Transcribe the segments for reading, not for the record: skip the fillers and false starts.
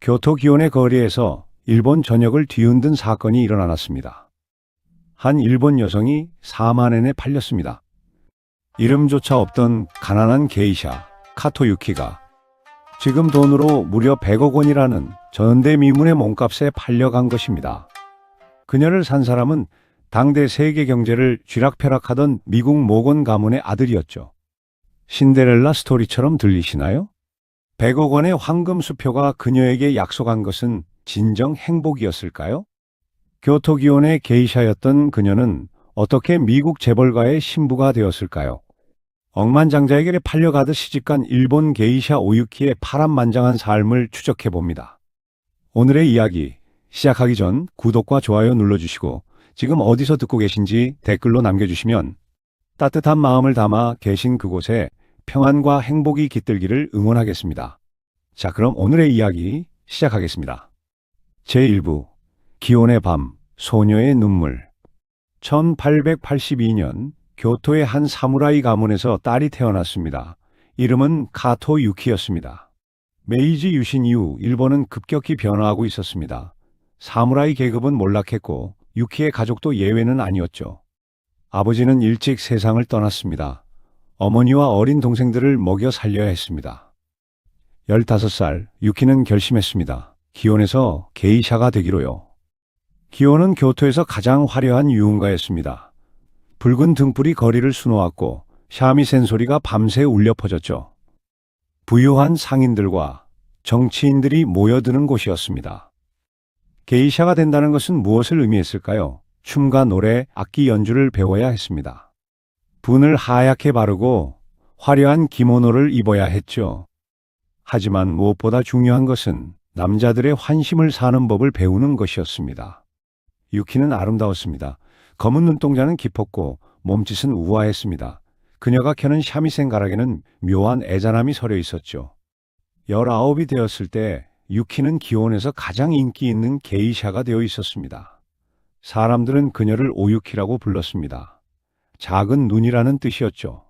교토 기온의 거리에서 일본 전역을 뒤흔든 사건이 일어났습니다. 한 일본 여성이 사만엔에 팔렸습니다. 이름조차 없던 가난한 게이샤 카토 유키가 지금 돈으로 무려 100억 원이라는 전대미문의 몸값에 팔려간 것입니다. 그녀를 산 사람은 당대 세계 경제를 쥐락펴락하던 미국 모건 가문의 아들이었죠. 신데렐라 스토리처럼 들리시나요? 100억 원의 황금 수표가 그녀에게 약속한 것은 진정 행복이었을까요? 교토 기온의 게이샤였던 그녀는 어떻게 미국 재벌가의 신부가 되었을까요? 억만장자에게 팔려가듯 시집간 일본 게이샤 오유키의 파란만장한 삶을 추적해봅니다. 오늘의 이야기 시작하기 전 구독과 좋아요 눌러주시고 지금 어디서 듣고 계신지 댓글로 남겨주시면 따뜻한 마음을 담아 계신 그곳에 평안과 행복이 깃들기를 응원하겠습니다. 자, 그럼 오늘의 이야기 시작하겠습니다. 제1부 기온의 밤, 소녀의 눈물. 1882년 교토의 한 사무라이 가문에서 딸이 태어났습니다. 이름은 카토 유키였습니다. 메이지 유신 이후 일본은 급격히 변화하고 있었습니다. 사무라이 계급은 몰락했고 유키의 가족도 예외는 아니었죠. 아버지는 일찍 세상을 떠났습니다. 어머니와 어린 동생들을 먹여 살려야 했습니다. 15살 유키는 결심했습니다. 기온에서 게이샤가 되기로요. 기온은 교토에서 가장 화려한 유흥가였습니다. 붉은 등불이 거리를 수놓았고 샤미센 소리가 밤새 울려 퍼졌죠. 부유한 상인들과 정치인들이 모여드는 곳이었습니다. 게이샤가 된다는 것은 무엇을 의미했을까요? 춤과 노래, 악기 연주를 배워야 했습니다. 분을 하얗게 바르고 화려한 기모노를 입어야 했죠. 하지만 무엇보다 중요한 것은 남자들의 환심을 사는 법을 배우는 것이었습니다. 유키는 아름다웠습니다. 검은 눈동자는 깊었고 몸짓은 우아했습니다. 그녀가 켜는 샤미센 가락에는 묘한 애잔함이 서려 있었죠. 19이 되었을 때 유키는 기온에서 가장 인기 있는 게이샤가 되어 있었습니다. 사람들은 그녀를 오유키라고 불렀습니다. 작은 눈이라는 뜻이었죠.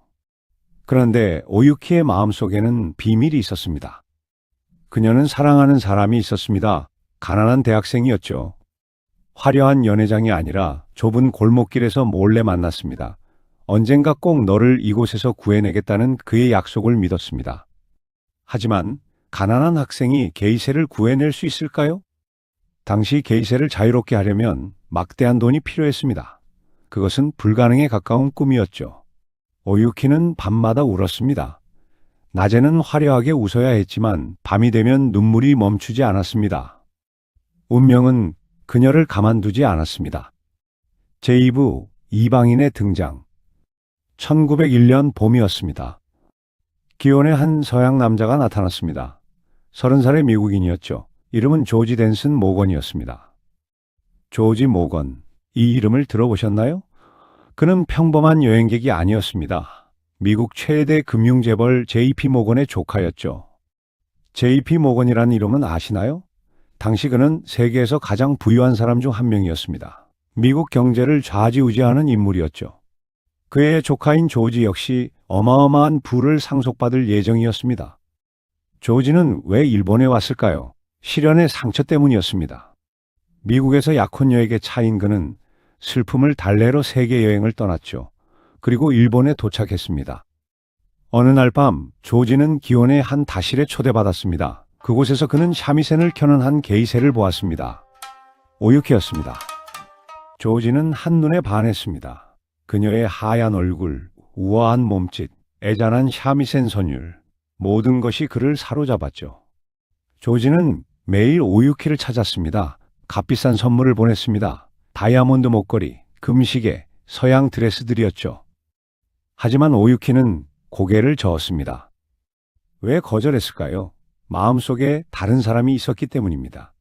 그런데 오유키의 마음속에는 비밀이 있었습니다. 그녀는 사랑하는 사람이 있었습니다. 가난한 대학생이었죠. 화려한 연회장이 아니라 좁은 골목길에서 몰래 만났습니다. 언젠가 꼭 너를 이곳에서 구해내겠다는 그의 약속을 믿었습니다. 하지만 가난한 학생이 게이샤를 구해낼 수 있을까요? 당시 게이샤를 자유롭게 하려면 막대한 돈이 필요했습니다. 그것은 불가능에 가까운 꿈이었죠. 오유키는 밤마다 울었습니다. 낮에는 화려하게 웃어야 했지만 밤이 되면 눈물이 멈추지 않았습니다. 운명은 그녀를 가만두지 않았습니다. 제2부 이방인의 등장. 1901년 봄이었습니다. 기온의 한 서양 남자가 나타났습니다. 30살의 미국인이었죠. 이름은 조지 댄슨 모건이었습니다. 조지 모건, 이 이름을 들어보셨나요? 그는 평범한 여행객이 아니었습니다. 미국 최대 금융재벌 JP 모건의 조카였죠. JP 모건이라는 이름은 아시나요? 당시 그는 세계에서 가장 부유한 사람 중 한 명이었습니다. 미국 경제를 좌지우지하는 인물이었죠. 그의 조카인 조지 역시 어마어마한 부를 상속받을 예정이었습니다. 조지는 왜 일본에 왔을까요? 시련의 상처 때문이었습니다. 미국에서 약혼녀에게 차인 그는 슬픔을 달래러 세계 여행을 떠났죠. 그리고 일본에 도착했습니다. 어느 날 밤 조지는 기온의 한 다실에 초대받았습니다. 그곳에서 그는 샤미센을 켜는 한 게이샤를 보았습니다. 오유키였습니다. 조지는 한눈에 반했습니다. 그녀의 하얀 얼굴, 우아한 몸짓, 애잔한 샤미센 선율, 모든 것이 그를 사로잡았죠. 조지는 매일 오유키를 찾았습니다. 값비싼 선물을 보냈습니다. 다이아몬드 목걸이, 금시계, 서양 드레스들이었죠. 하지만 오유키는 고개를 저었습니다. 왜 거절했을까요? 마음속에 다른 사람이 있었기 때문입니다.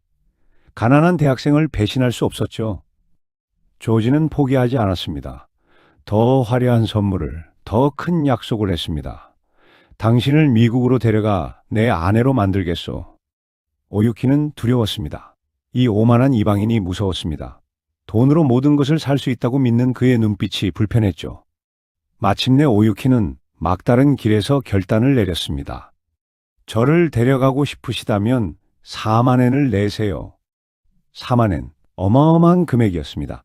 가난한 대학생을 배신할 수 없었죠. 조지는 포기하지 않았습니다. 더 화려한 선물을, 더 큰 약속을 했습니다. 당신을 미국으로 데려가 내 아내로 만들겠소. 오유키는 두려웠습니다. 이 오만한 이방인이 무서웠습니다. 돈으로 모든 것을 살 수 있다고 믿는 그의 눈빛이 불편했죠. 마침내 오유키는 막다른 길에서 결단을 내렸습니다. 저를 데려가고 싶으시다면 4만 엔을 내세요. 4만 엔, 어마어마한 금액이었습니다.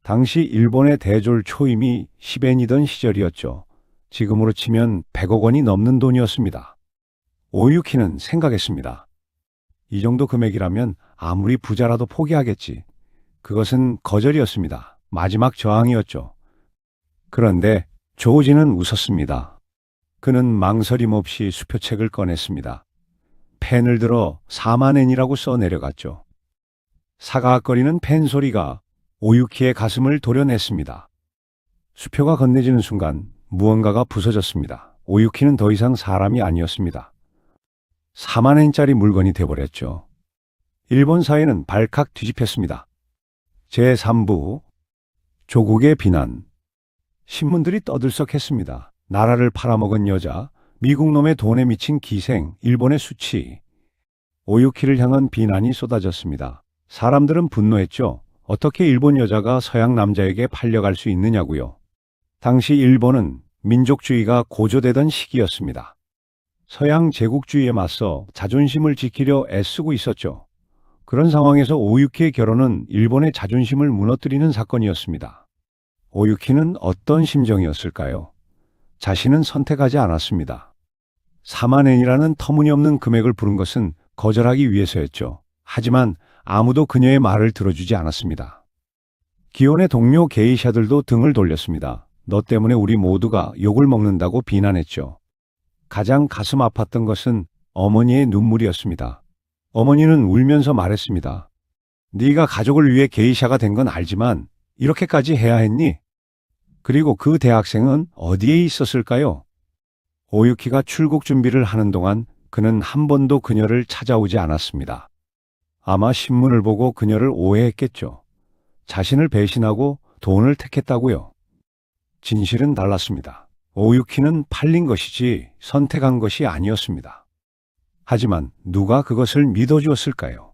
당시 일본의 대졸 초임이 10엔이던 시절이었죠. 지금으로 치면 100억 원이 넘는 돈이었습니다. 오유키는 생각했습니다. 이 정도 금액이라면 아무리 부자라도 포기하겠지. 그것은 거절이었습니다. 마지막 저항이었죠. 그런데 조지는 웃었습니다. 그는 망설임 없이 수표책을 꺼냈습니다. 펜을 들어 4만 엔이라고 써 내려갔죠. 사각거리는 펜 소리가 오유키의 가슴을 도려냈습니다. 수표가 건네지는 순간 무언가가 부서졌습니다. 오유키는 더 이상 사람이 아니었습니다. 4만 엔짜리 물건이 되어버렸죠. 일본 사회는 발칵 뒤집혔습니다. 제3부 조국의 비난. 신문들이 떠들썩했습니다. 나라를 팔아먹은 여자, 미국 놈의 돈에 미친 기생, 일본의 수치. 오유키를 향한 비난이 쏟아졌습니다. 사람들은 분노했죠. 어떻게 일본 여자가 서양 남자에게 팔려갈 수 있느냐고요. 당시 일본은 민족주의가 고조되던 시기였습니다. 서양 제국주의에 맞서 자존심을 지키려 애쓰고 있었죠. 그런 상황에서 오유키의 결혼은 일본의 자존심을 무너뜨리는 사건이었습니다. 오유키는 어떤 심정이었을까요? 자신은 선택하지 않았습니다. 4만 엔이라는 터무니없는 금액을 부른 것은 거절하기 위해서였죠. 하지만 아무도 그녀의 말을 들어주지 않았습니다. 기혼의 동료 게이샤들도 등을 돌렸습니다. 너 때문에 우리 모두가 욕을 먹는다고 비난했죠. 가장 가슴 아팠던 것은 어머니의 눈물이었습니다. 어머니는 울면서 말했습니다. 네가 가족을 위해 게이샤가 된 건 알지만 이렇게까지 해야 했니? 그리고 그 대학생은 어디에 있었을까요? 오유키가 출국 준비를 하는 동안 그는 한 번도 그녀를 찾아오지 않았습니다. 아마 신문을 보고 그녀를 오해했겠죠. 자신을 배신하고 돈을 택했다고요. 진실은 달랐습니다. 오유키는 팔린 것이지 선택한 것이 아니었습니다. 하지만 누가 그것을 믿어주었을까요?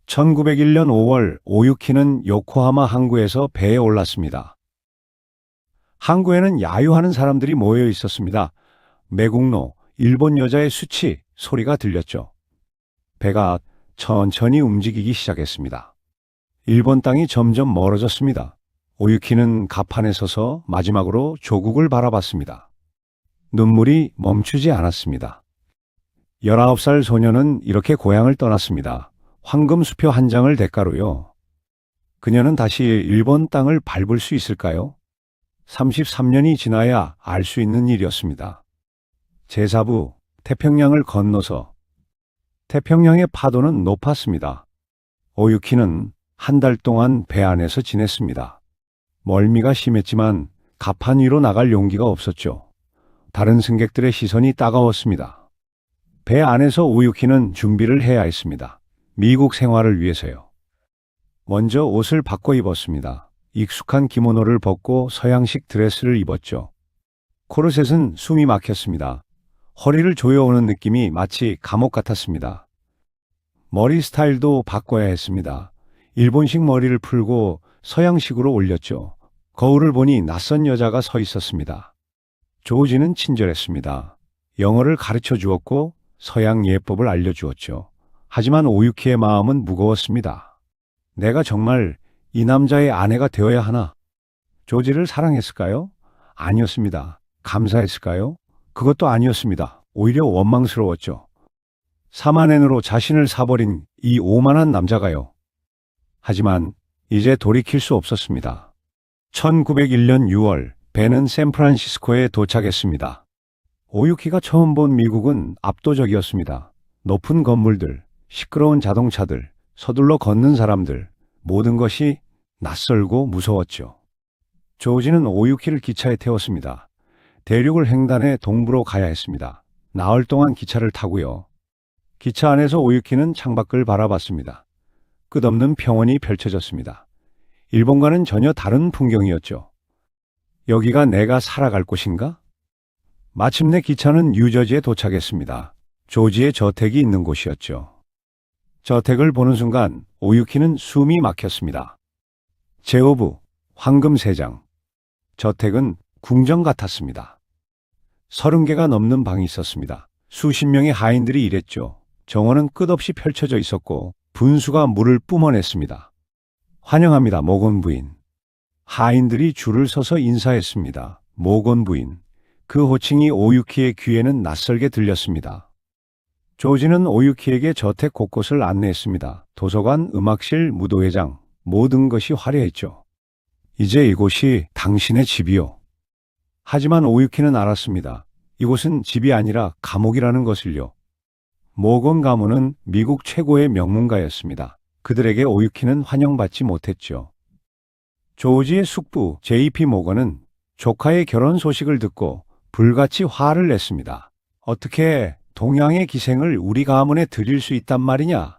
1901년 5월 오유키는 요코하마 항구에서 배에 올랐습니다. 항구에는 야유하는 사람들이 모여 있었습니다. 매국노, 일본 여자의 수치 소리가 들렸죠. 배가 천천히 움직이기 시작했습니다. 일본 땅이 점점 멀어졌습니다. 오유키는 갑판에 서서 마지막으로 조국을 바라봤습니다. 눈물이 멈추지 않았습니다. 19살 소녀는 이렇게 고향을 떠났습니다. 황금 수표 한 장을 대가로요. 그녀는 다시 일본 땅을 밟을 수 있을까요? 33년이 지나야 알 수 있는 일이었습니다. 제4부 태평양을 건너서. 태평양의 파도는 높았습니다. 오유키는 한 달 동안 배 안에서 지냈습니다. 멀미가 심했지만 갑판 위로 나갈 용기가 없었죠. 다른 승객들의 시선이 따가웠습니다. 배 안에서 오유키는 준비를 해야 했습니다. 미국 생활을 위해서요. 먼저 옷을 바꿔 입었습니다. 익숙한 기모노를 벗고 서양식 드레스를 입었죠. 코르셋은 숨이 막혔습니다. 허리를 조여오는 느낌이 마치 감옥 같았습니다. 머리 스타일도 바꿔야 했습니다. 일본식 머리를 풀고 서양식으로 올렸죠. 거울을 보니 낯선 여자가 서 있었습니다. 조지는 친절했습니다. 영어를 가르쳐 주었고 서양 예법을 알려주었죠. 하지만 오유키의 마음은 무거웠습니다. 내가 정말 이 남자의 아내가 되어야 하나? 조지를 사랑했을까요? 아니었습니다. 감사했을까요? 그것도 아니었습니다. 오히려 원망스러웠죠. 4만 엔으로 자신을 사버린 이 오만한 남자가요. 하지만 이제 돌이킬 수 없었습니다. 1901년 6월 배는 샌프란시스코에 도착했습니다. 오유키가 처음 본 미국은 압도적이었습니다. 높은 건물들, 시끄러운 자동차들, 서둘러 걷는 사람들, 모든 것이 낯설고 무서웠죠. 조지는 오유키를 기차에 태웠습니다. 대륙을 횡단해 동부로 가야 했습니다. 나흘 동안 기차를 타고요. 기차 안에서 오유키는 창밖을 바라봤습니다. 끝없는 평원이 펼쳐졌습니다. 일본과는 전혀 다른 풍경이었죠. 여기가 내가 살아갈 곳인가? 마침내 기차는 뉴저지에 도착했습니다. 조지의 저택이 있는 곳이었죠. 저택을 보는 순간 오유키는 숨이 막혔습니다. 제5부 황금 3장. 저택은 궁정 같았습니다. 30개가 넘는 방이 있었습니다. 수십 명의 하인들이 일했죠. 정원은 끝없이 펼쳐져 있었고 분수가 물을 뿜어냈습니다. 환영합니다, 모건 부인. 하인들이 줄을 서서 인사했습니다. 모건 부인. 그 호칭이 오유키의 귀에는 낯설게 들렸습니다. 조지는 오유키에게 저택 곳곳을 안내했습니다. 도서관, 음악실, 무도회장, 모든 것이 화려했죠. 이제 이곳이 당신의 집이요. 하지만 오유키는 알았습니다. 이곳은 집이 아니라 감옥이라는 것을요. 모건 가문은 미국 최고의 명문가였습니다. 그들에게 오유키는 환영받지 못했죠. 조지의 숙부 J.P. 모건은 조카의 결혼 소식을 듣고 불같이 화를 냈습니다. 어떻게 동양의 기생을 우리 가문에 드릴 수 있단 말이냐?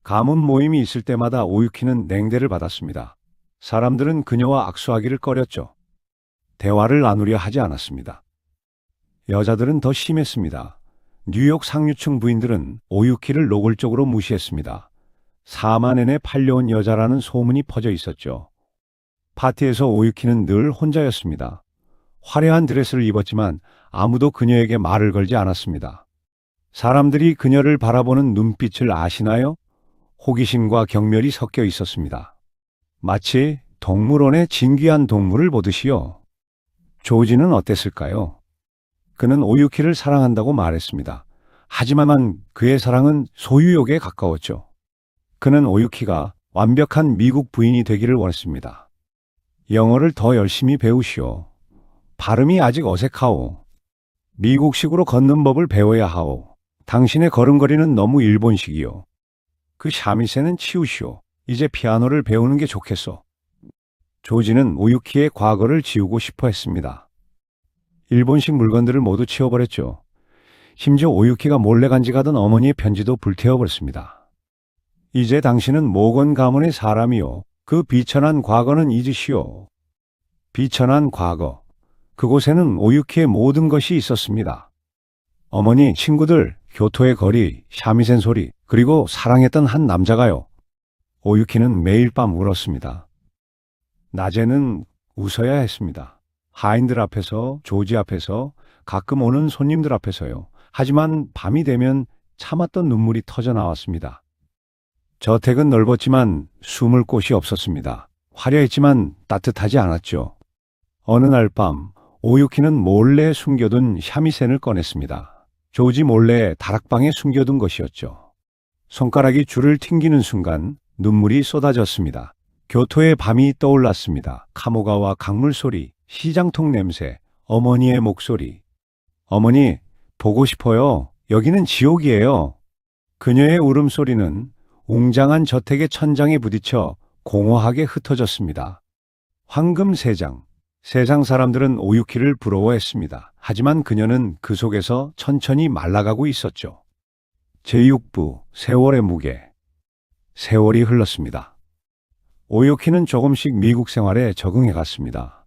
가문 모임이 있을 때마다 오유키는 냉대를 받았습니다. 사람들은 그녀와 악수하기를 꺼렸죠. 대화를 나누려 하지 않았습니다. 여자들은 더 심했습니다. 뉴욕 상류층 부인들은 오유키를 노골적으로 무시했습니다. 4만엔에 팔려온 여자라는 소문이 퍼져 있었죠. 파티에서 오유키는 늘 혼자였습니다. 화려한 드레스를 입었지만 아무도 그녀에게 말을 걸지 않았습니다. 사람들이 그녀를 바라보는 눈빛을 아시나요? 호기심과 경멸이 섞여 있었습니다. 마치 동물원의 진귀한 동물을 보듯이요. 조지는 어땠을까요? 그는 오유키를 사랑한다고 말했습니다. 하지만 그의 사랑은 소유욕에 가까웠죠. 그는 오유키가 완벽한 미국 부인이 되기를 원했습니다. 영어를 더 열심히 배우시오. 발음이 아직 어색하오. 미국식으로 걷는 법을 배워야 하오. 당신의 걸음걸이는 너무 일본식이요. 그 샤미세는 치우시오. 이제 피아노를 배우는 게 좋겠소. 조지는 오유키의 과거를 지우고 싶어 했습니다. 일본식 물건들을 모두 치워버렸죠. 심지어 오유키가 몰래 간직하던 어머니의 편지도 불태워버렸습니다. 이제 당신은 모건 가문의 사람이요. 그 비천한 과거는 잊으시오. 비천한 과거. 그곳에는 오유키의 모든 것이 있었습니다. 어머니, 친구들, 교토의 거리, 샤미센 소리, 그리고 사랑했던 한 남자가요. 오유키는 매일 밤 울었습니다. 낮에는 웃어야 했습니다. 하인들 앞에서, 조지 앞에서, 가끔 오는 손님들 앞에서요. 하지만 밤이 되면 참았던 눈물이 터져 나왔습니다. 저택은 넓었지만 숨을 곳이 없었습니다. 화려했지만 따뜻하지 않았죠. 어느 날 밤, 오유키는 몰래 숨겨둔 샤미센을 꺼냈습니다. 조지 몰래 다락방에 숨겨둔 것이었죠. 손가락이 줄을 튕기는 순간 눈물이 쏟아졌습니다. 교토의 밤이 떠올랐습니다. 카모가와 강물 소리, 시장통 냄새, 어머니의 목소리. 어머니, 보고 싶어요. 여기는 지옥이에요. 그녀의 울음소리는 웅장한 저택의 천장에 부딪혀 공허하게 흩어졌습니다. 황금 세장. 세상 사람들은 오유키를 부러워했습니다. 하지만 그녀는 그 속에서 천천히 말라가고 있었죠. 제6부 세월의 무게. 세월이 흘렀습니다. 오유키는 조금씩 미국 생활에 적응해 갔습니다.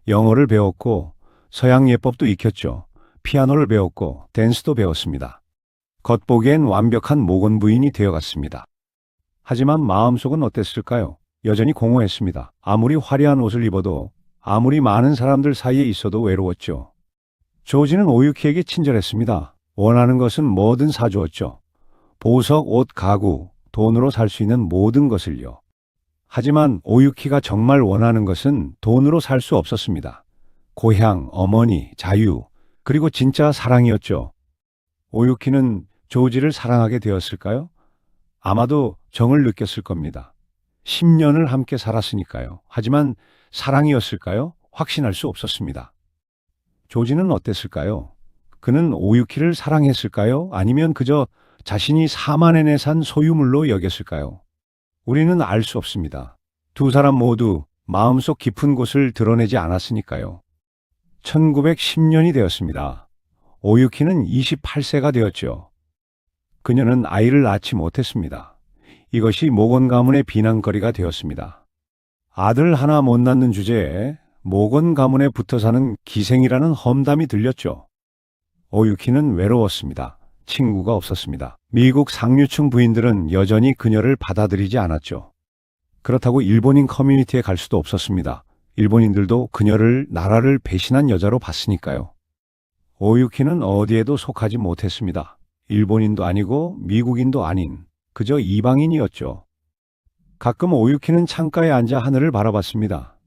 영어를 배웠고 서양 예법도 익혔죠. 피아노를 배웠고 댄스도 배웠습니다. 겉보기엔 완벽한 모건 부인이 되어갔습니다. 하지만 마음속은 어땠을까요? 여전히 공허했습니다. 아무리 화려한 옷을 입어도, 아무리 많은 사람들 사이에 있어도 외로웠죠. 조지는 오유키에게 친절했습니다. 원하는 것은 뭐든 사주었죠. 보석, 옷, 가구, 돈으로 살 수 있는 모든 것을요. 하지만 오유키가 정말 원하는 것은 돈으로 살 수 없었습니다. 고향, 어머니, 자유, 그리고 진짜 사랑이었죠. 오유키는 조지를 사랑하게 되었을까요? 아마도 정을 느꼈을 겁니다. 10년을 함께 살았으니까요. 하지만 사랑이었을까요? 확신할 수 없었습니다. 조지는 어땠을까요? 그는 오유키를 사랑했을까요? 아니면 그저 자신이 4만엔에 산 소유물로 여겼을까요? 우리는 알 수 없습니다. 두 사람 모두 마음속 깊은 곳을 드러내지 않았으니까요. 1910년이 되었습니다. 오유키는 28세가 되었죠. 그녀는 아이를 낳지 못했습니다. 이것이 모건 가문의 비난거리가 되었습니다. 아들 하나 못 낳는 주제에 모건 가문에 붙어 사는 기생이라는 험담이 들렸죠. 오유키는 외로웠습니다. 친구가 없었습니다. 미국 상류층 부인들은 여전히 그녀를 받아들이지 않았죠. 그렇다고 일본인 커뮤니티에 갈 수도 없었습니다. 일본인들도 그녀를 나라를 배신한 여자로 봤으니까요. 오유키는 어디에도 속하지 못했습니다. 일본인도 아니고 미국인도 아닌 그저 이방인이었죠. 가끔 오유키는 창가에 앉아 하늘을 바라봤습니다.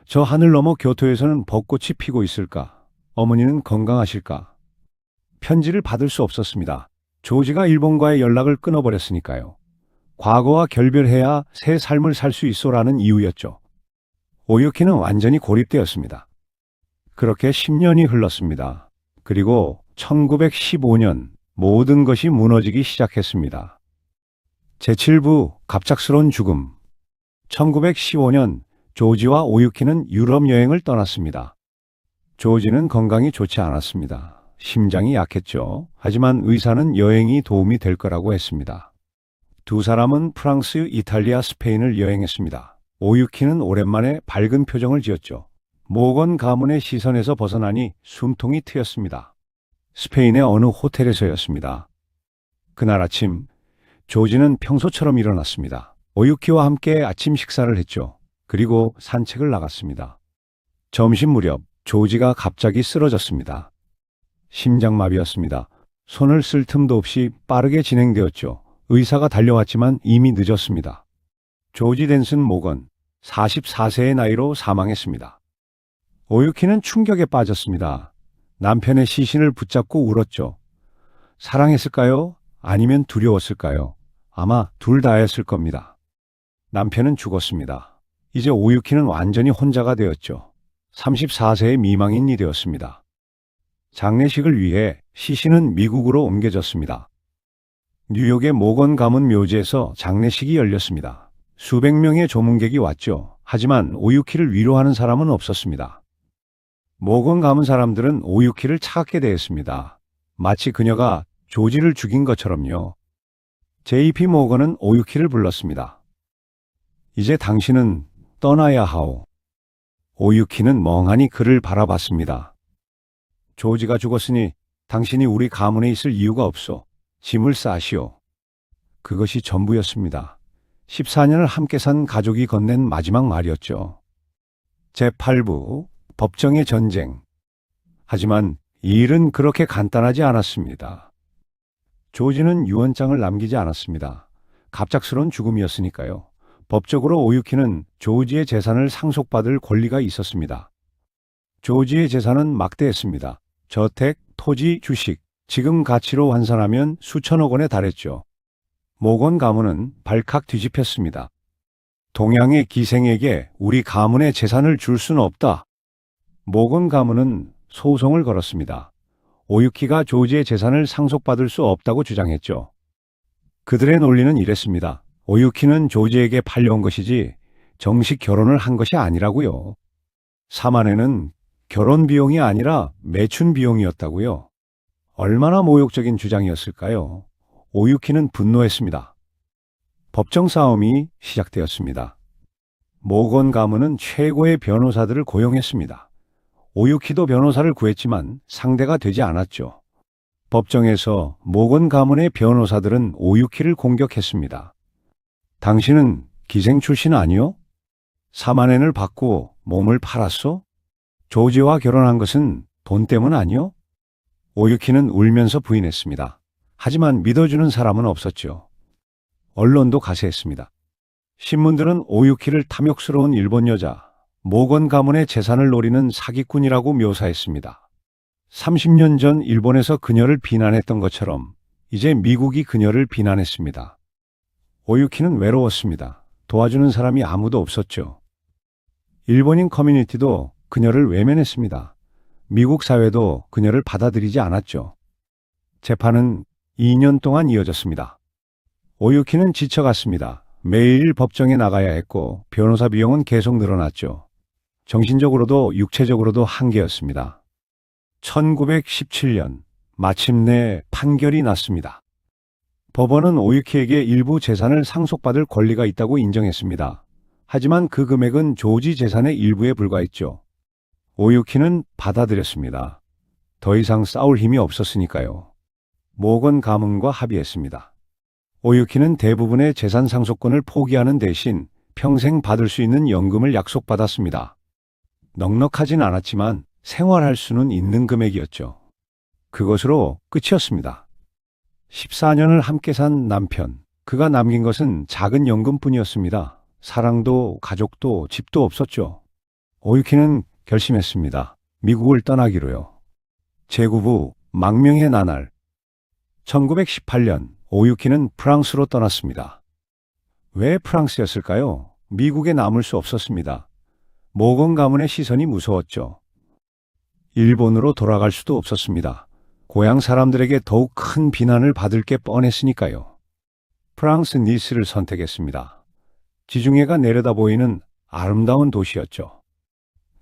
저 하늘 너머 교토에서는 벚꽃이 피고 있을까? 어머니는 건강하실까? 편지를 받을 수 없었습니다. 조지가 일본과의 연락을 끊어버렸으니까요. 과거와 결별해야 새 삶을 살 수 있소라는 이유였죠. 오유키는 완전히 고립되었습니다. 그렇게 10년이 흘렀습니다. 그리고 1915년 모든 것이 무너지기 시작했습니다. 제7부 갑작스러운 죽음. 1915년 조지와 오유키는 유럽 여행을 떠났습니다. 조지는 건강이 좋지 않았습니다. 심장이 약했죠. 하지만 의사는 여행이 도움이 될 거라고 했습니다. 두 사람은 프랑스, 이탈리아, 스페인을 여행했습니다. 오유키는 오랜만에 밝은 표정을 지었죠. 모건 가문의 시선에서 벗어나니 숨통이 트였습니다. 스페인의 어느 호텔에서였습니다. 그날 아침 조지는 평소처럼 일어났습니다. 오유키와 함께 아침 식사를 했죠. 그리고 산책을 나갔습니다. 점심 무렵 조지가 갑자기 쓰러졌습니다. 심장마비였습니다. 손을 쓸 틈도 없이 빠르게 진행되었죠. 의사가 달려왔지만 이미 늦었습니다. 조지 댄슨 모건, 44세의 나이로 사망했습니다. 오유키는 충격에 빠졌습니다. 남편의 시신을 붙잡고 울었죠. 사랑했을까요? 아니면 두려웠을까요? 아마 둘 다였을 겁니다. 남편은 죽었습니다. 이제 오유키는 완전히 혼자가 되었죠. 34세의 미망인이 되었습니다. 장례식을 위해 시신은 미국으로 옮겨졌습니다. 뉴욕의 모건 가문 묘지에서 장례식이 열렸습니다. 수백 명의 조문객이 왔죠. 하지만 오유키를 위로하는 사람은 없었습니다. 모건 가문 사람들은 오유키를 차갑게 대했습니다. 마치 그녀가 조지를 죽인 것처럼요. JP 모건은 오유키를 불렀습니다. 이제 당신은 떠나야 하오. 오유키는 멍하니 그를 바라봤습니다. 조지가 죽었으니 당신이 우리 가문에 있을 이유가 없소. 짐을 싸시오. 그것이 전부였습니다. 14년을 함께 산 가족이 건넨 마지막 말이었죠. 제8부 법정의 전쟁. 하지만 이 일은 그렇게 간단하지 않았습니다. 조지는 유언장을 남기지 않았습니다. 갑작스러운 죽음이었으니까요. 법적으로 오유키는 조지의 재산을 상속받을 권리가 있었습니다. 조지의 재산은 막대했습니다. 저택, 토지, 주식, 지금 가치로 환산하면 수천억 원에 달했죠. 모건 가문은 발칵 뒤집혔습니다. 동양의 기생에게 우리 가문의 재산을 줄 수는 없다. 모건 가문은 소송을 걸었습니다. 오유키가 조지의 재산을 상속받을 수 없다고 주장했죠. 그들의 논리는 이랬습니다. 오유키는 조지에게 팔려온 것이지 정식 결혼을 한 것이 아니라고요. 사만에는 결혼 비용이 아니라 매춘 비용이었다고요. 얼마나 모욕적인 주장이었을까요? 오유키는 분노했습니다. 법정 싸움이 시작되었습니다. 모건 가문은 최고의 변호사들을 고용했습니다. 오유키도 변호사를 구했지만 상대가 되지 않았죠. 법정에서 모건 가문의 변호사들은 오유키를 공격했습니다. 당신은 기생 출신 아니요? 4만엔을 받고 몸을 팔았소? 조지와 결혼한 것은 돈 때문 아니요? 오유키는 울면서 부인했습니다. 하지만 믿어주는 사람은 없었죠. 언론도 가세했습니다. 신문들은 오유키를 탐욕스러운 일본 여자, 모건 가문의 재산을 노리는 사기꾼이라고 묘사했습니다. 30년 전 일본에서 그녀를 비난했던 것처럼 이제 미국이 그녀를 비난했습니다. 오유키는 외로웠습니다. 도와주는 사람이 아무도 없었죠. 일본인 커뮤니티도 그녀를 외면했습니다. 미국 사회도 그녀를 받아들이지 않았죠. 재판은 2년 동안 이어졌습니다. 오유키는 지쳐갔습니다. 매일 법정에 나가야 했고 변호사 비용은 계속 늘어났죠. 정신적으로도 육체적으로도 한계였습니다. 1917년 마침내 판결이 났습니다. 법원은 오유키에게 일부 재산을 상속받을 권리가 있다고 인정했습니다. 하지만 그 금액은 조지 재산의 일부에 불과했죠. 오유키는 받아들였습니다. 더 이상 싸울 힘이 없었으니까요. 모건 가문과 합의했습니다. 오유키는 대부분의 재산 상속권을 포기하는 대신 평생 받을 수 있는 연금을 약속받았습니다. 넉넉하진 않았지만 생활할 수는 있는 금액이었죠. 그것으로 끝이었습니다. 14년을 함께 산 남편. 그가 남긴 것은 작은 연금뿐이었습니다. 사랑도 가족도 집도 없었죠. 오유키는 결심했습니다. 미국을 떠나기로요. 제구부 망명의 나날. 1918년 오유키는 프랑스로 떠났습니다. 왜 프랑스였을까요? 미국에 남을 수 없었습니다. 모건 가문의 시선이 무서웠죠. 일본으로 돌아갈 수도 없었습니다. 고향 사람들에게 더욱 큰 비난을 받을 게 뻔했으니까요. 프랑스 니스를 선택했습니다. 지중해가 내려다 보이는 아름다운 도시였죠.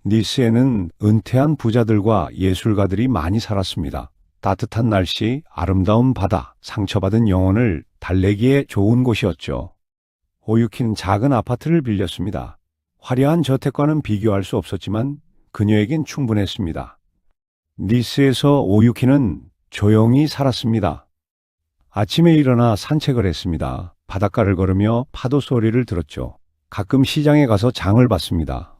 니스에는 은퇴한 부자들과 예술가들이 많이 살았습니다. 따뜻한 날씨, 아름다운 바다, 상처받은 영혼을 달래기에 좋은 곳이었죠. 오유키는 작은 아파트를 빌렸습니다. 화려한 저택과는 비교할 수 없었지만 그녀에겐 충분했습니다. 니스에서 오유키는 조용히 살았습니다. 아침에 일어나 산책을 했습니다. 바닷가를 걸으며 파도 소리를 들었죠. 가끔 시장에 가서 장을 봤습니다.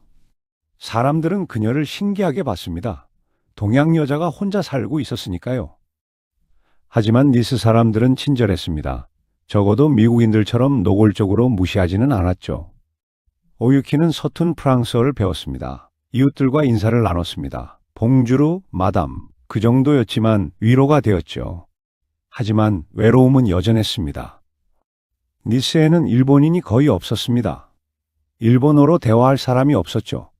사람들은 그녀를 신기하게 봤습니다. 동양 여자가 혼자 살고 있었으니까요. 하지만 니스 사람들은 친절했습니다. 적어도 미국인들처럼 노골적으로 무시하지는 않았죠. 오유키는 서툰 프랑스어를 배웠습니다. 이웃들과 인사를 나눴습니다. 봉주르, 마담, 그 정도였지만 위로가 되었죠. 하지만 외로움은 여전했습니다. 니스에는 일본인이 거의 없었습니다. 일본어로 대화할 사람이 없었죠.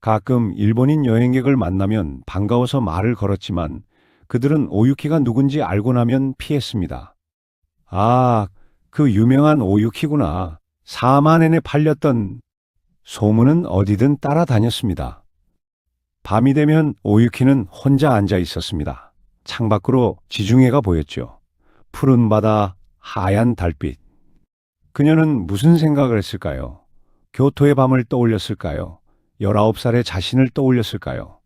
가끔 일본인 여행객을 만나면 반가워서 말을 걸었지만 그들은 오유키가 누군지 알고 나면 피했습니다. 아, 그 유명한 오유키구나. 4만 엔에 팔렸던. 소문은 어디든 따라다녔습니다. 밤이 되면 오유키는 혼자 앉아 있었습니다. 창밖으로 지중해가 보였죠. 푸른 바다, 하얀 달빛. 그녀는 무슨 생각을 했을까요? 교토의 밤을 떠올렸을까요? 19살의 자신을 떠올렸을까요?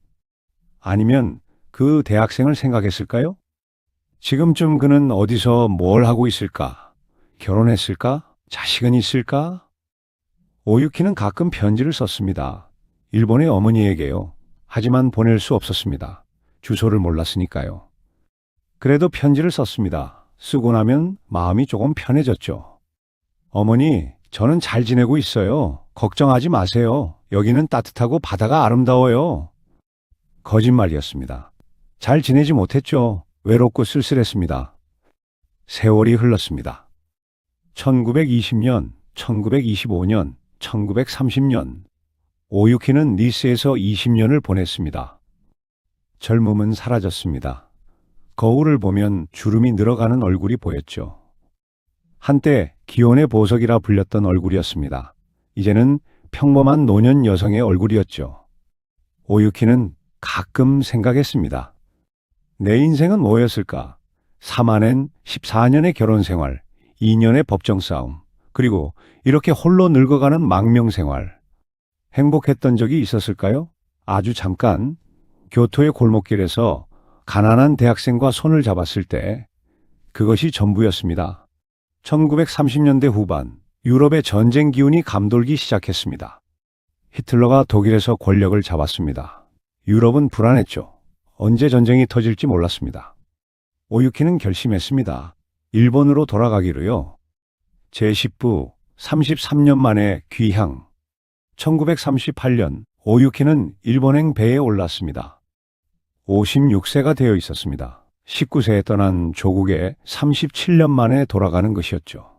아니면 그 대학생을 생각했을까요? 지금쯤 그는 어디서 뭘 하고 있을까? 결혼했을까? 자식은 있을까? 오유키는 가끔 편지를 썼습니다. 일본의 어머니에게요. 하지만 보낼 수 없었습니다. 주소를 몰랐으니까요. 그래도 편지를 썼습니다. 쓰고 나면 마음이 조금 편해졌죠. 어머니, 저는 잘 지내고 있어요. 걱정하지 마세요. 여기는 따뜻하고 바다가 아름다워요. 거짓말이었습니다. 잘 지내지 못했죠. 외롭고 쓸쓸했습니다. 세월이 흘렀습니다. 1920년, 1925년, 1930년. 오유키는 니스에서 20년을 보냈습니다. 젊음은 사라졌습니다. 거울을 보면 주름이 늘어가는 얼굴이 보였죠. 한때 기혼의 보석이라 불렸던 얼굴이었습니다. 이제는 평범한 노년 여성의 얼굴이었죠. 오유키는 가끔 생각했습니다. 내 인생은 뭐였을까? 4만엔 14년의 결혼 생활, 2년의 법정 싸움, 그리고 이렇게 홀로 늙어가는 망명 생활. 행복했던 적이 있었을까요? 아주 잠깐. 교토의 골목길에서 가난한 대학생과 손을 잡았을 때 그것이 전부였습니다. 1930년대 후반, 유럽의 전쟁 기운이 감돌기 시작했습니다. 히틀러가 독일에서 권력을 잡았습니다. 유럽은 불안했죠. 언제 전쟁이 터질지 몰랐습니다. 오유키는 결심했습니다. 일본으로 돌아가기로요. 제10부 33년 만에 귀향. 1938년 오유키는 일본행 배에 올랐습니다. 56세가 되어 있었습니다. 19세에 떠난 조국에 37년 만에 돌아가는 것이었죠.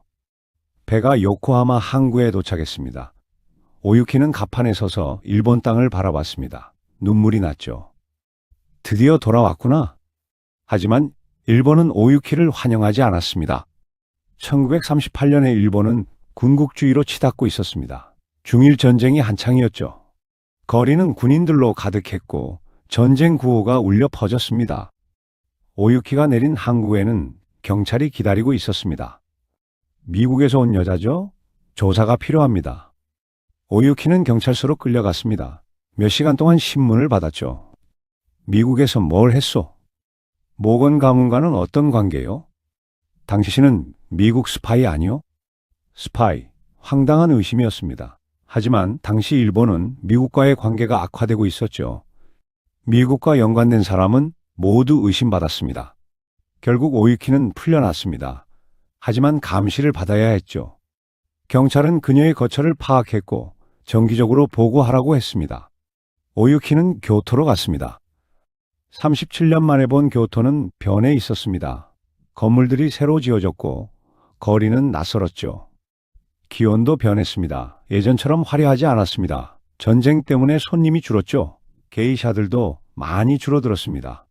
배가 요코하마 항구에 도착했습니다. 오유키는 갑판에 서서 일본 땅을 바라봤습니다. 눈물이 났죠. 드디어 돌아왔구나. 하지만 일본은 오유키를 환영하지 않았습니다. 1938년에 일본은 군국주의로 치닫고 있었습니다. 중일 전쟁이 한창이었죠. 거리는 군인들로 가득했고 전쟁 구호가 울려 퍼졌습니다. 오유키가 내린 항구에는 경찰이 기다리고 있었습니다. 미국에서 온 여자죠? 조사가 필요합니다. 오유키는 경찰서로 끌려갔습니다. 몇 시간 동안 신문을 받았죠. 미국에서 뭘 했소? 모건 가문과는 어떤 관계요? 당신은 미국 스파이 아니요? 스파이, 황당한 의심이었습니다. 하지만 당시 일본은 미국과의 관계가 악화되고 있었죠. 미국과 연관된 사람은 모두 의심받았습니다. 결국 오유키는 풀려났습니다. 하지만 감시를 받아야 했죠. 경찰은 그녀의 거처를 파악했고 정기적으로 보고하라고 했습니다. 오유키는 교토로 갔습니다. 37년 만에 본 교토는 변해 있었습니다. 건물들이 새로 지어졌고 거리는 낯설었죠. 기온도 변했습니다. 예전처럼 화려하지 않았습니다. 전쟁 때문에 손님이 줄었죠. 게이샤들도 많이 줄어들었습니다.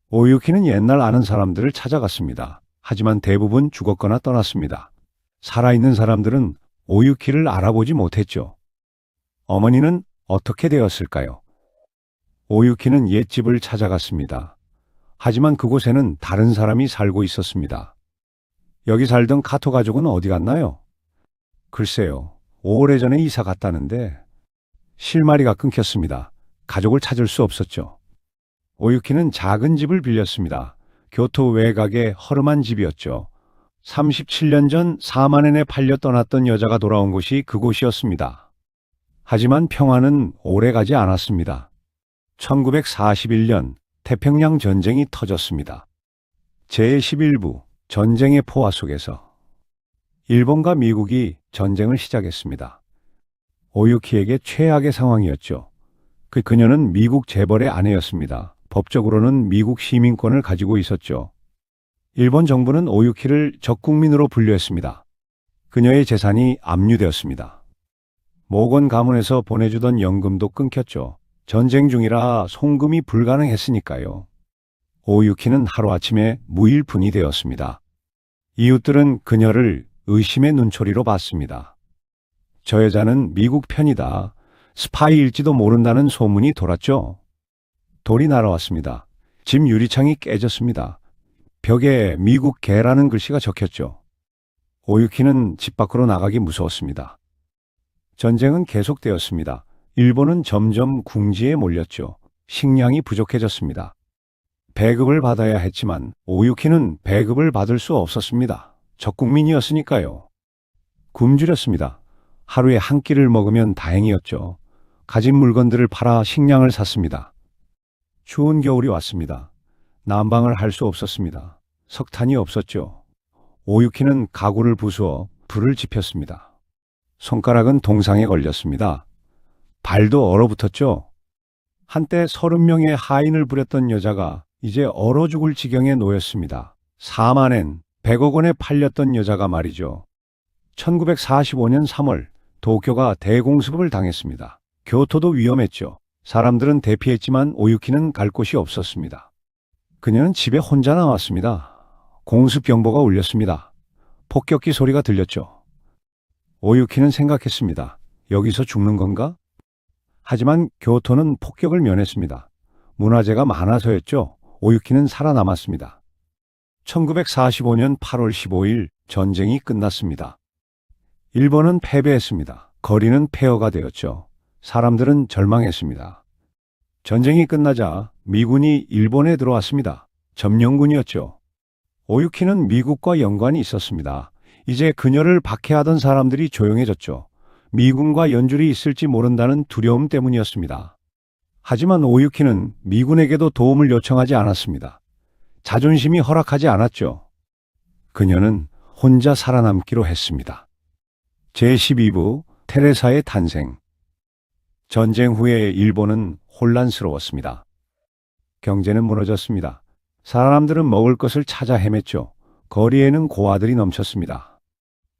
오유키는 옛날 아는 사람들을 찾아갔습니다. 하지만 대부분 죽었거나 떠났습니다. 살아있는 사람들은 오유키를 알아보지 못했죠. 어머니는 어떻게 되었을까요? 오유키는 옛집을 찾아갔습니다. 하지만 그곳에는 다른 사람이 살고 있었습니다. 여기 살던 카토 가족은 어디 갔나요? 글쎄요, 오래전에 이사 갔다는데 실마리가 끊겼습니다. 가족을 찾을 수 없었죠. 오유키는 작은 집을 빌렸습니다. 교토 외곽의 허름한 집이었죠. 37년 전 4만엔에 팔려 떠났던 여자가 돌아온 곳이 그곳이었습니다. 하지만 평화는 오래가지 않았습니다. 1941년 태평양 전쟁이 터졌습니다. 제11부 전쟁의 포화 속에서 일본과 미국이 전쟁을 시작했습니다. 오유키에게 최악의 상황이었죠. 그녀는 미국 재벌의 아내였습니다. 법적으로는 미국 시민권을 가지고 있었죠. 일본 정부는 오유키를 적국민으로 분류했습니다. 그녀의 재산이 압류되었습니다. 모건 가문에서 보내주던 연금도 끊겼죠. 전쟁 중이라 송금이 불가능했으니까요. 오유키는 하루아침에 무일푼이 되었습니다. 이웃들은 그녀를 의심의 눈초리로 봤습니다. 저 여자는 미국 편이다. 스파이일지도 모른다는 소문이 돌았죠. 돌이 날아왔습니다. 집 유리창이 깨졌습니다. 벽에 미국 개라는 글씨가 적혔죠. 오유키는 집 밖으로 나가기 무서웠습니다. 전쟁은 계속되었습니다. 일본은 점점 궁지에 몰렸죠. 식량이 부족해졌습니다. 배급을 받아야 했지만 오유키는 배급을 받을 수 없었습니다. 적국민이었으니까요. 굶주렸습니다. 하루에 한 끼를 먹으면 다행이었죠. 가진 물건들을 팔아 식량을 샀습니다. 추운 겨울이 왔습니다. 난방을 할 수 없었습니다. 석탄이 없었죠. 오유키는 가구를 부수어 불을 지폈습니다. 손가락은 동상에 걸렸습니다. 발도 얼어붙었죠. 한때 30명의 하인을 부렸던 여자가 이제 얼어 죽을 지경에 놓였습니다. 4만엔 100억 원에 팔렸던 여자가 말이죠. 1945년 3월 도쿄가 대공습을 당했습니다. 교토도 위험했죠. 사람들은 대피했지만 오유키는 갈 곳이 없었습니다. 그녀는 집에 혼자 남았습니다. 공습 경보가 울렸습니다. 폭격기 소리가 들렸죠. 오유키는 생각했습니다. 여기서 죽는 건가? 하지만 교토는 폭격을 면했습니다. 문화재가 많아서였죠. 오유키는 살아남았습니다. 1945년 8월 15일 전쟁이 끝났습니다. 일본은 패배했습니다. 거리는 폐허가 되었죠. 사람들은 절망했습니다. 전쟁이 끝나자 미군이 일본에 들어왔습니다. 점령군이었죠. 오유키는 미국과 연관이 있었습니다. 이제 그녀를 박해하던 사람들이 조용해졌죠. 미군과 연줄이 있을지 모른다는 두려움 때문이었습니다. 하지만 오유키는 미군에게도 도움을 요청하지 않았습니다. 자존심이 허락하지 않았죠. 그녀는 혼자 살아남기로 했습니다. 제12부 테레사의 탄생. 전쟁 후에 일본은 혼란스러웠습니다. 경제는 무너졌습니다. 사람들은 먹을 것을 찾아 헤맸죠. 거리에는 고아들이 넘쳤습니다.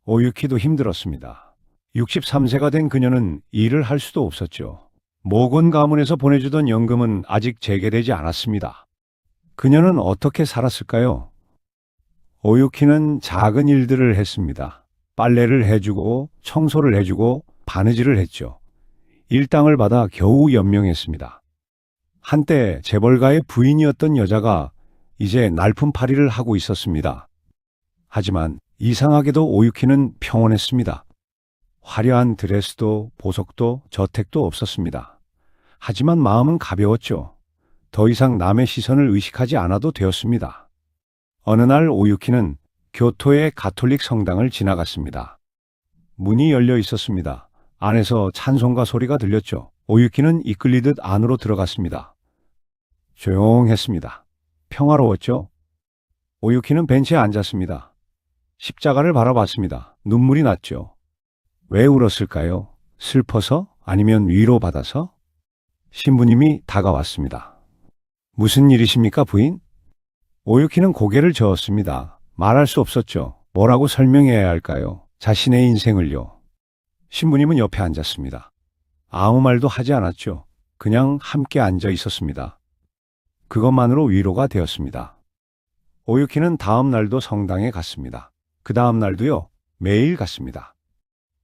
오유키도 힘들었습니다. 63세가 된 그녀는 일을 할 수도 없었죠. 모건 가문에서 보내주던 연금은 아직 재개되지 않았습니다. 그녀는 어떻게 살았을까요? 오유키는 작은 일들을 했습니다. 빨래를 해주고 청소를 해주고 바느질을 했죠. 일당을 받아 겨우 연명했습니다. 한때 재벌가의 부인이었던 여자가 이제 날품팔이를 하고 있었습니다. 하지만 이상하게도 오유키는 평온했습니다. 화려한 드레스도 보석도 저택도 없었습니다. 하지만 마음은 가벼웠죠. 더 이상 남의 시선을 의식하지 않아도 되었습니다. 어느 날 오유키는 교토의 가톨릭 성당을 지나갔습니다. 문이 열려 있었습니다. 안에서 찬송가 소리가 들렸죠. 오유키는 이끌리듯 안으로 들어갔습니다. 조용했습니다. 평화로웠죠. 오유키는 벤치에 앉았습니다. 십자가를 바라봤습니다. 눈물이 났죠. 왜 울었을까요? 슬퍼서? 아니면 위로받아서? 신부님이 다가왔습니다. 무슨 일이십니까, 부인? 오유키는 고개를 저었습니다. 말할 수 없었죠. 뭐라고 설명해야 할까요? 자신의 인생을요. 신부님은 옆에 앉았습니다. 아무 말도 하지 않았죠. 그냥 함께 앉아 있었습니다. 그것만으로 위로가 되었습니다. 오유키는 다음 날도 성당에 갔습니다. 그 다음 날도요, 매일 갔습니다.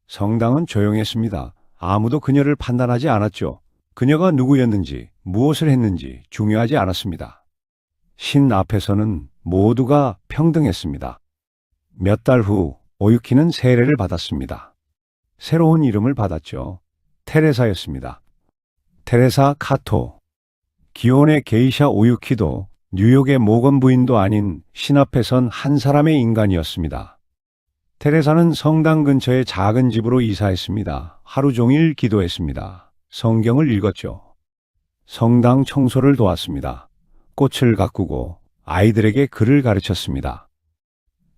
성당은 조용했습니다. 아무도 그녀를 판단하지 않았죠. 그녀가 누구였는지, 무엇을 했는지 중요하지 않았습니다. 신 앞에서는 모두가 평등했습니다. 몇 달 후, 오유키는 세례를 받았습니다. 새로운 이름을 받았죠. 테레사였습니다. 테레사 카토. 기혼의 게이샤 오유키도 뉴욕의 모건 부인도 아닌 신 앞에 선 한 사람의 인간이었습니다. 테레사는 성당 근처의 작은 집으로 이사했습니다. 하루 종일 기도했습니다. 성경을 읽었죠. 성당 청소를 도왔습니다. 꽃을 가꾸고 아이들에게 글을 가르쳤습니다.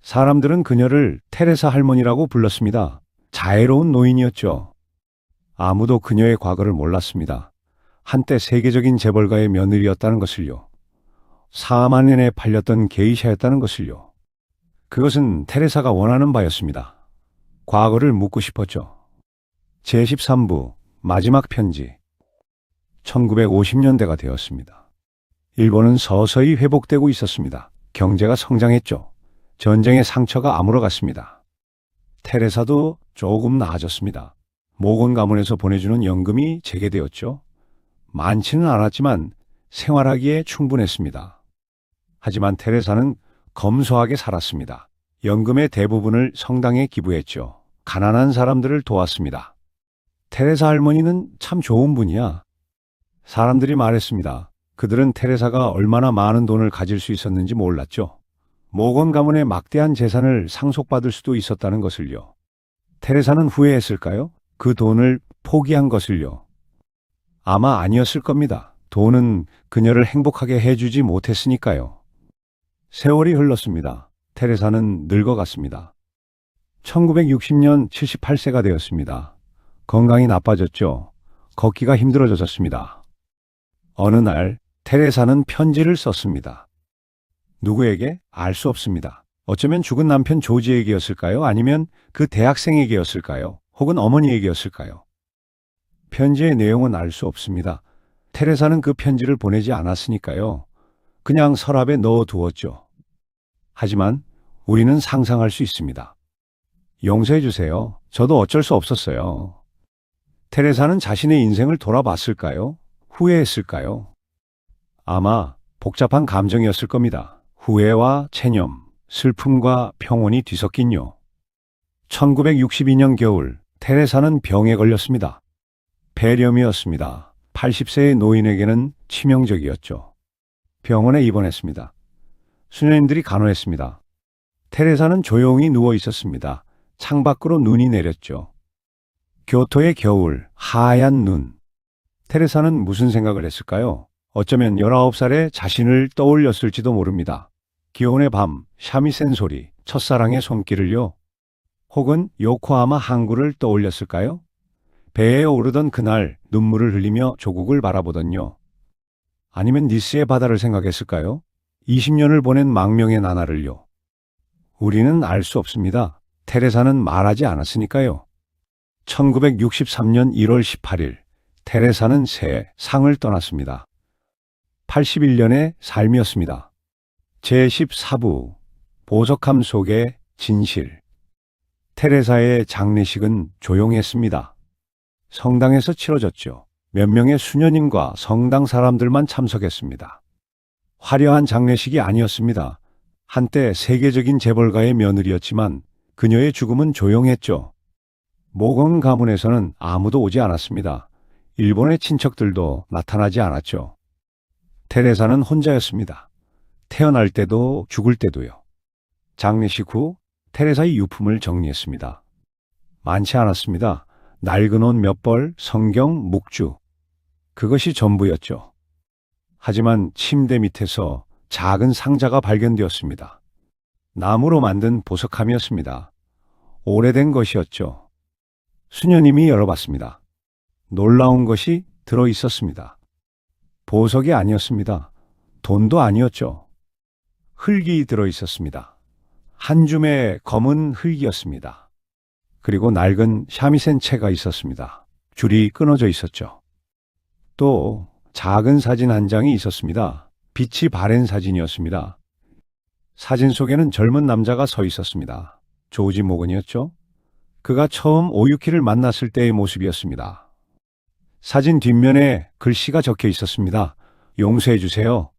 사람들은 그녀를 테레사 할머니라고 불렀습니다. 자애로운 노인이었죠. 아무도 그녀의 과거를 몰랐습니다. 한때 세계적인 재벌가의 며느리였다는 것을요. 4만 엔에 팔렸던 게이샤였다는 것을요. 그것은 테레사가 원하는 바였습니다. 과거를 묻고 싶었죠. 제13부 마지막 편지. 1950년대가 되었습니다. 일본은 서서히 회복되고 있었습니다. 경제가 성장했죠. 전쟁의 상처가 아물어갔습니다. 테레사도 조금 나아졌습니다. 모건 가문에서 보내주는 연금이 재개되었죠. 많지는 않았지만 생활하기에 충분했습니다. 하지만 테레사는 검소하게 살았습니다. 연금의 대부분을 성당에 기부했죠. 가난한 사람들을 도왔습니다. 테레사 할머니는 참 좋은 분이야. 사람들이 말했습니다. 그들은 테레사가 얼마나 많은 돈을 가질 수 있었는지 몰랐죠. 모건 가문의 막대한 재산을 상속받을 수도 있었다는 것을요. 테레사는 후회했을까요? 그 돈을 포기한 것을요. 아마 아니었을 겁니다. 돈은 그녀를 행복하게 해주지 못했으니까요. 세월이 흘렀습니다. 테레사는 늙어갔습니다. 1960년 78세가 되었습니다. 건강이 나빠졌죠. 걷기가 힘들어졌습니다. 어느 날 테레사는 편지를 썼습니다. 누구에게? 알 수 없습니다. 어쩌면 죽은 남편 조지에게였을까요? 아니면 그 대학생에게였을까요? 혹은 어머니에게였을까요? 편지의 내용은 알 수 없습니다. 테레사는 그 편지를 보내지 않았으니까요. 그냥 서랍에 넣어두었죠. 하지만 우리는 상상할 수 있습니다. 용서해 주세요. 저도 어쩔 수 없었어요. 테레사는 자신의 인생을 돌아봤을까요? 후회했을까요? 아마 복잡한 감정이었을 겁니다. 후회와 체념, 슬픔과 평온이 뒤섞인요. 1962년 겨울, 테레사는 병에 걸렸습니다. 폐렴이었습니다. 80세의 노인에게는 치명적이었죠. 병원에 입원했습니다. 수녀님들이 간호했습니다. 테레사는 조용히 누워 있었습니다. 창밖으로 눈이 내렸죠. 교토의 겨울, 하얀 눈. 테레사는 무슨 생각을 했을까요? 어쩌면 19살에 자신을 떠올렸을지도 모릅니다. 기온의 밤, 샤미센 소리, 첫사랑의 손길을요. 혹은 요코하마 항구를 떠올렸을까요? 배에 오르던 그날 눈물을 흘리며 조국을 바라보던요. 아니면 니스의 바다를 생각했을까요? 20년을 보낸 망명의 나날을요. 우리는 알 수 없습니다. 테레사는 말하지 않았으니까요. 1963년 1월 18일, 테레사는 세상을 떠났습니다. 81년의 삶이었습니다. 제14부, 보석함 속의 진실. 테레사의 장례식은 조용했습니다. 성당에서 치러졌죠. 몇 명의 수녀님과 성당 사람들만 참석했습니다. 화려한 장례식이 아니었습니다. 한때 세계적인 재벌가의 며느리였지만 그녀의 죽음은 조용했죠. 모건 가문에서는 아무도 오지 않았습니다. 일본의 친척들도 나타나지 않았죠. 테레사는 혼자였습니다. 태어날 때도 죽을 때도요. 장례식 후 테레사의 유품을 정리했습니다. 많지 않았습니다. 낡은 옷 몇 벌, 성경, 묵주. 그것이 전부였죠. 하지만 침대 밑에서 작은 상자가 발견되었습니다. 나무로 만든 보석함이었습니다. 오래된 것이었죠. 수녀님이 열어봤습니다. 놀라운 것이 들어 있었습니다. 보석이 아니었습니다. 돈도 아니었죠. 흙이 들어 있었습니다. 한 줌의 검은 흙이었습니다. 그리고 낡은 샤미센 채가 있었습니다. 줄이 끊어져 있었죠. 또 작은 사진 한 장이 있었습니다. 빛이 바랜 사진이었습니다. 사진 속에는 젊은 남자가 서 있었습니다. 조지 모건이었죠. 그가 처음 오유키를 만났을 때의 모습이었습니다. 사진 뒷면에 글씨가 적혀 있었습니다. 용서해 주세요.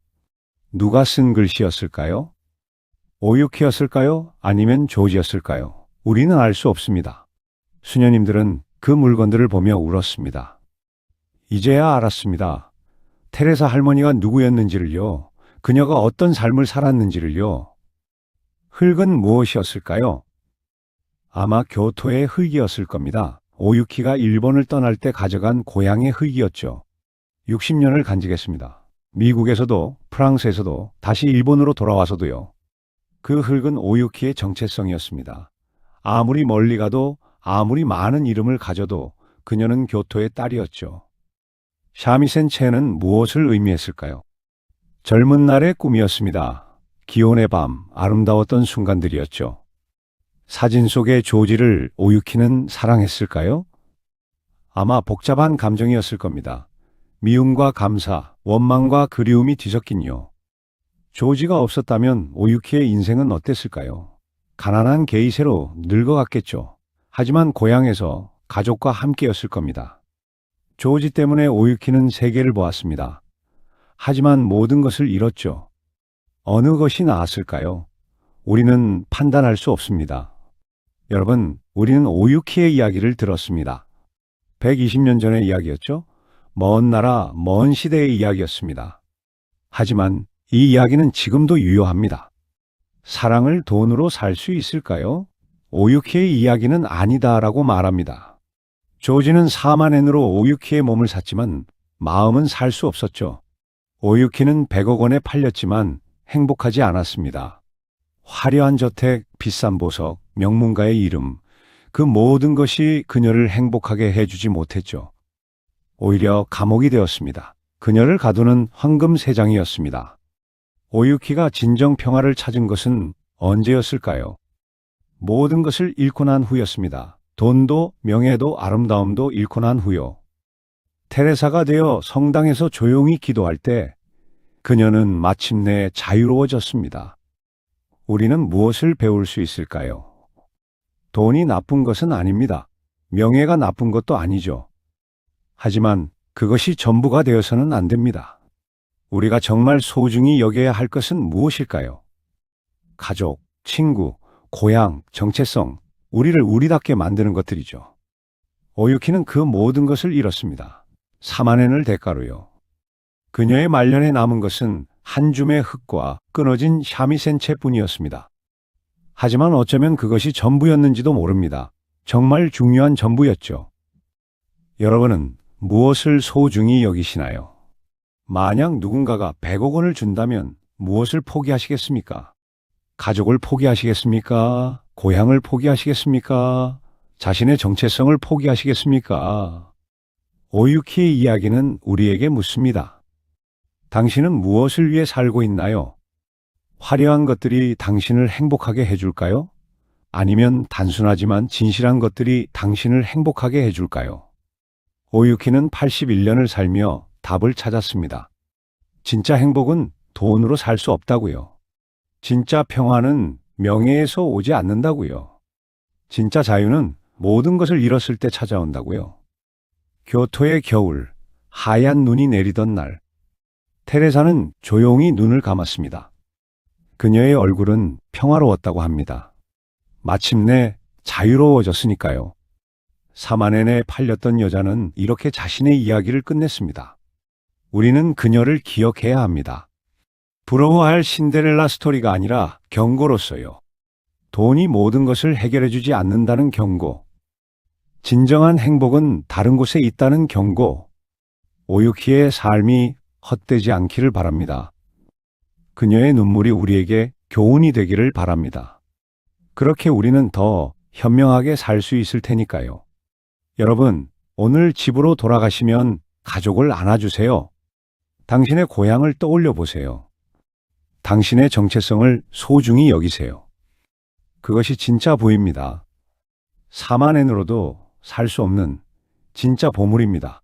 누가 쓴 글씨였을까요? 오유키였을까요? 아니면 조지였을까요? 우리는 알 수 없습니다. 수녀님들은 그 물건들을 보며 울었습니다. 이제야 알았습니다. 테레사 할머니가 누구였는지를요. 그녀가 어떤 삶을 살았는지를요. 흙은 무엇이었을까요? 아마 교토의 흙이었을 겁니다. 오유키가 일본을 떠날 때 가져간 고향의 흙이었죠. 60년을 간직했습니다. 미국에서도 프랑스에서도 다시 일본으로 돌아와서도요. 그 흙은 오유키의 정체성이었습니다. 아무리 멀리 가도 아무리 많은 이름을 가져도 그녀는 교토의 딸이었죠. 샤미센 채는 무엇을 의미했을까요? 젊은 날의 꿈이었습니다. 기온의 밤, 아름다웠던 순간들이었죠. 사진 속의 조지를 오유키는 사랑했을까요? 아마 복잡한 감정이었을 겁니다. 미움과 감사, 원망과 그리움이 뒤섞인요. 조지가 없었다면 오유키의 인생은 어땠을까요? 가난한 게이새로 늙어갔겠죠. 하지만 고향에서 가족과 함께였을 겁니다. 조지 때문에 오유키는 세계를 보았습니다. 하지만 모든 것을 잃었죠. 어느 것이 나았을까요? 우리는 판단할 수 없습니다. 여러분, 우리는 오유키의 이야기를 들었습니다. 120년 전의 이야기였죠? 먼 나라, 먼 시대의 이야기였습니다. 하지만 이 이야기는 지금도 유효합니다. 사랑을 돈으로 살 수 있을까요? 오유키의 이야기는 아니다라고 말합니다. 조지는 4만 엔으로 오유키의 몸을 샀지만 마음은 살 수 없었죠. 오유키는 100억 원에 팔렸지만 행복하지 않았습니다. 화려한 저택, 비싼 보석, 명문가의 이름, 그 모든 것이 그녀를 행복하게 해주지 못했죠. 오히려 감옥이 되었습니다. 그녀를 가두는 황금 3장이었습니다. 오유키가 진정 평화를 찾은 것은 언제였을까요? 모든 것을 잃고 난 후였습니다. 돈도 명예도 아름다움도 잃고 난 후요. 테레사가 되어 성당에서 조용히 기도할 때 그녀는 마침내 자유로워졌습니다. 우리는 무엇을 배울 수 있을까요? 돈이 나쁜 것은 아닙니다. 명예가 나쁜 것도 아니죠. 하지만 그것이 전부가 되어서는 안 됩니다. 우리가 정말 소중히 여겨야 할 것은 무엇일까요? 가족, 친구, 고향, 정체성, 우리를 우리답게 만드는 것들이죠. 오유키는 그 모든 것을 잃었습니다. 4만 엔을 대가로요. 그녀의 말년에 남은 것은 한 줌의 흙과 끊어진 샤미센 채뿐이었습니다. 하지만 어쩌면 그것이 전부였는지도 모릅니다. 정말 중요한 전부였죠. 여러분은 무엇을 소중히 여기시나요? 만약 누군가가 100억 원을 준다면 무엇을 포기하시겠습니까? 가족을 포기하시겠습니까? 고향을 포기하시겠습니까? 자신의 정체성을 포기하시겠습니까? 오유키의 이야기는 우리에게 묻습니다. 당신은 무엇을 위해 살고 있나요? 화려한 것들이 당신을 행복하게 해줄까요? 아니면 단순하지만 진실한 것들이 당신을 행복하게 해줄까요? 오유키는 81년을 살며 답을 찾았습니다. 진짜 행복은 돈으로 살 수 없다고요. 진짜 평화는 명예에서 오지 않는다고요. 진짜 자유는 모든 것을 잃었을 때 찾아온다고요. 교토의 겨울, 하얀 눈이 내리던 날, 테레사는 조용히 눈을 감았습니다. 그녀의 얼굴은 평화로웠다고 합니다. 마침내 자유로워졌으니까요. 4만 엔에 팔렸던 여자는 이렇게 자신의 이야기를 끝냈습니다. 우리는 그녀를 기억해야 합니다. 부러워할 신데렐라 스토리가 아니라 경고로서요. 돈이 모든 것을 해결해주지 않는다는 경고. 진정한 행복은 다른 곳에 있다는 경고. 오유키의 삶이 헛되지 않기를 바랍니다. 그녀의 눈물이 우리에게 교훈이 되기를 바랍니다. 그렇게 우리는 더 현명하게 살 수 있을 테니까요. 여러분, 오늘 집으로 돌아가시면 가족을 안아주세요. 당신의 고향을 떠올려 보세요. 당신의 정체성을 소중히 여기세요. 그것이 진짜 부입니다. 4만 엔으로도 살 수 없는 진짜 보물입니다.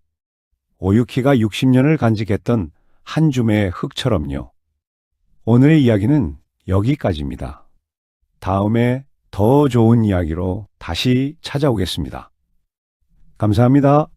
오유키가 60년을 간직했던 한 줌의 흙처럼요. 오늘의 이야기는 여기까지입니다. 다음에 더 좋은 이야기로 다시 찾아오겠습니다. 감사합니다.